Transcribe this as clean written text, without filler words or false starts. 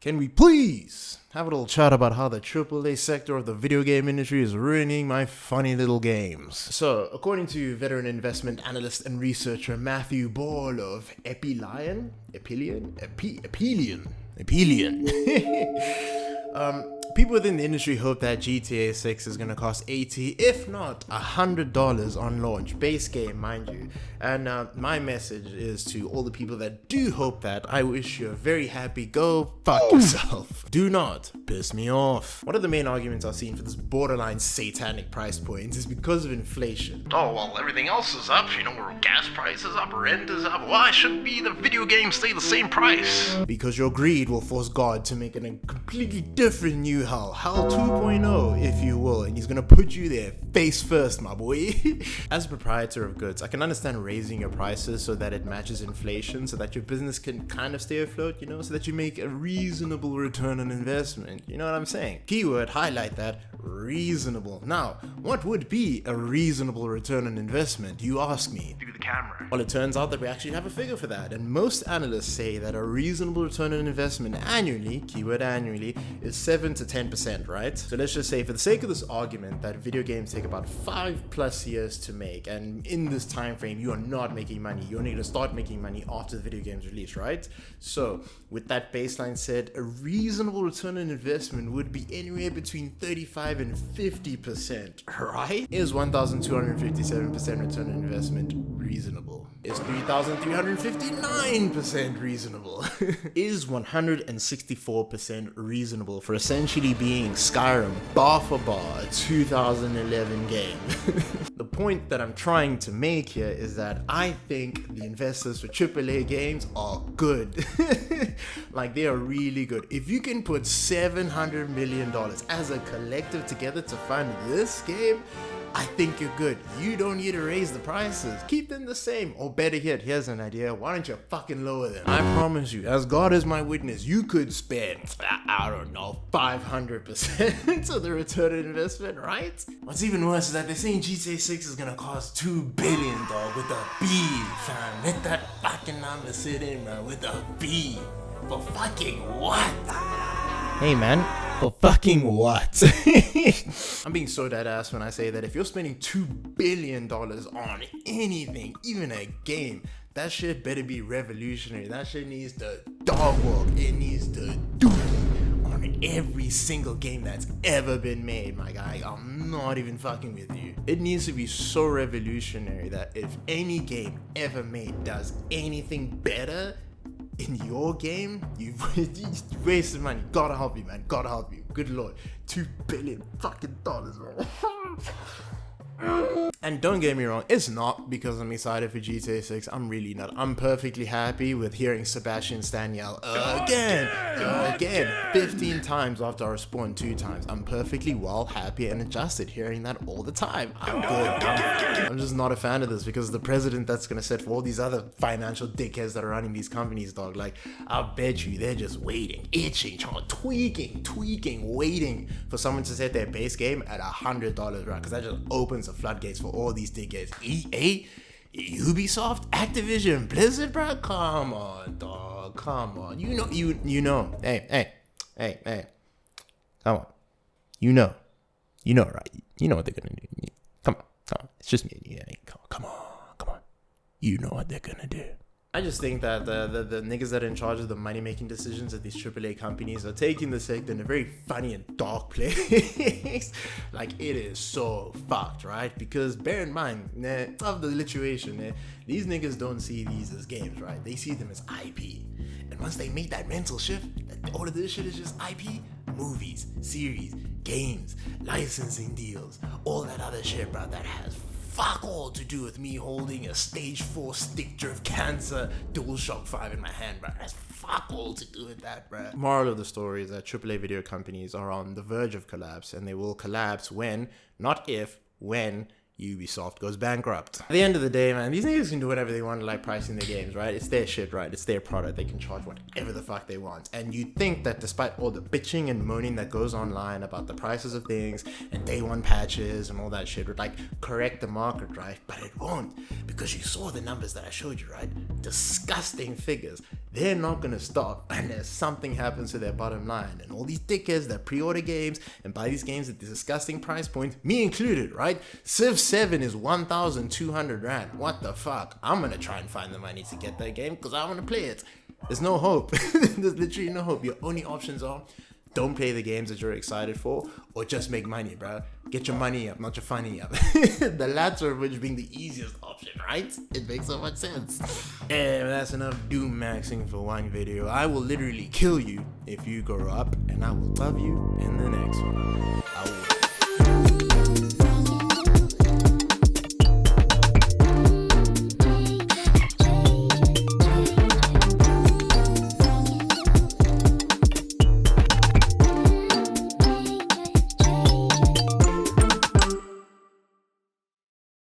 Can we please have a little chat about how the AAA sector of the video game industry is ruining my funny little games? So, according to veteran investment analyst and researcher Matthew Ball of Epilion, people within the industry hope that GTA 6 is going to cost $80, if not $100 on launch, base game, mind you. And my message is to all the people that do hope that, I wish you a very happy go fuck yourself. Do not piss me off. One of the main arguments I've seen for this borderline satanic price point is because of inflation. Oh, well, everything else is up, gas prices up, rent is up. Why shouldn't the video games stay the same price? Because your greed will force God to make it a completely different new hell 2.0, if you will, and he's gonna put you there face first, my boy. As a proprietor of goods, I can understand raising your prices so that it matches inflation, so that your business can kind of stay afloat, so that you make a reasonable return on investment. You know what I'm saying? Keyword, highlight that, reasonable. Now, what would be a reasonable return on investment, you ask me? Do the camera. Well, it turns out that we actually have a figure for that, and most analysts say that a reasonable return on investment annually, keyword annually, is 7 to 10%, right? So let's just say, for the sake of this argument, that video games take about 5+ years to make, and in this time frame, you are not making money. You're only going to start making money after the video game's release, right? So, with that baseline said, a reasonable return on investment would be anywhere between 35 and 50%, right? Is 1,257% return on investment reasonable? Is 3,359% reasonable? Is 164% reasonable for essentially being Skyrim bar for bar, a 2011 game? The point that I'm trying to make here is that I think the investors for AAA games are good. Like, they are really good. If you can put $700 million as a collective together to fund this game, I think you're good. You don't need to raise the prices. Keep them the same. Or better yet, here's an idea. Why don't you fucking lower them? I promise you, as God is my witness, you could spend, I don't know, 500% of the return on investment, right? What's even worse is that they're saying GTA 6 is gonna cost $2 billion, dog, with a B, fam. Let that fucking number sit in, man, with a B. For fucking what? Hey, man. For fucking what? I'm being so dead ass when I say that if you're spending $2 billion on anything, even a game, that shit better be revolutionary. That shit needs to dog walk. It needs to do on every single game that's ever been made, my guy. I'm not even fucking with you. It needs to be so revolutionary that if any game ever made does anything better in your game, you've wasted money. Gotta help you, man. Gotta help you. Good lord. $2 billion fucking dollars, bro. And don't get me wrong, it's not because I'm excited for GTA 6. I'm really not. I'm perfectly happy with hearing Sebastian Stan yell again, 15 times after I respawned 2 times. I'm perfectly well, happy, and adjusted hearing that all the time. I'm good. I'm just not a fan of this because the president that's gonna set for all these other financial dickheads that are running these companies, dog. Like, I'll bet you they're just waiting, itching, tweaking, waiting for someone to set their base game at $100, right? Because that just opens the floodgates for all these dickheads. EA, Ubisoft, Activision, Blizzard, bro. Come on, dog. Come on. You know. Hey. Come on. You know, right? You know what they're gonna do. Come on. It's just me. Yeah. Come on. You know what they're gonna do. I just think that the niggas that are in charge of the money-making decisions at these AAA companies are taking the sector in a very funny and dark place. Like, it is so fucked, right? Because bear in mind, of the situation, these niggas don't see these as games, right? They see them as IP. And once they make that mental shift, that all of this shit is just IP, movies, series, games, licensing deals, all that other shit, bro, that has fuck all to do with me holding a stage 4 stick drift cancer DualShock 5 in my hand, bro. That's fuck all to do with that, bro. Moral of the story is that AAA video companies are on the verge of collapse, and they will collapse when, not if, when Ubisoft goes bankrupt. At the end of the day, man, these niggas can do whatever they want, like pricing their games, right? It's their shit, right? It's their product. They can charge whatever the fuck they want. And you think that despite all the bitching and moaning that goes online about the prices of things and day one patches and all that shit would like correct the market, right? But it won't, because you saw the numbers that I showed you, right? Disgusting figures. they're not gonna stop unless something happens to their bottom line. And all these dickheads that pre-order games and buy these games at this disgusting price point, me included, right? Civ 7 is 1,200 Rand. What the fuck? I'm gonna try and find the money to get that game because I wanna play it. There's no hope. There's literally no hope. Your only options are don't play the games that you're excited for, or just make money, bro. Get your money up, not your funny up. The latter of which being the easiest option, right? It makes so much sense. And that's enough doom maxing for one video. I will literally kill you if you grow up, and I will love you in the next one.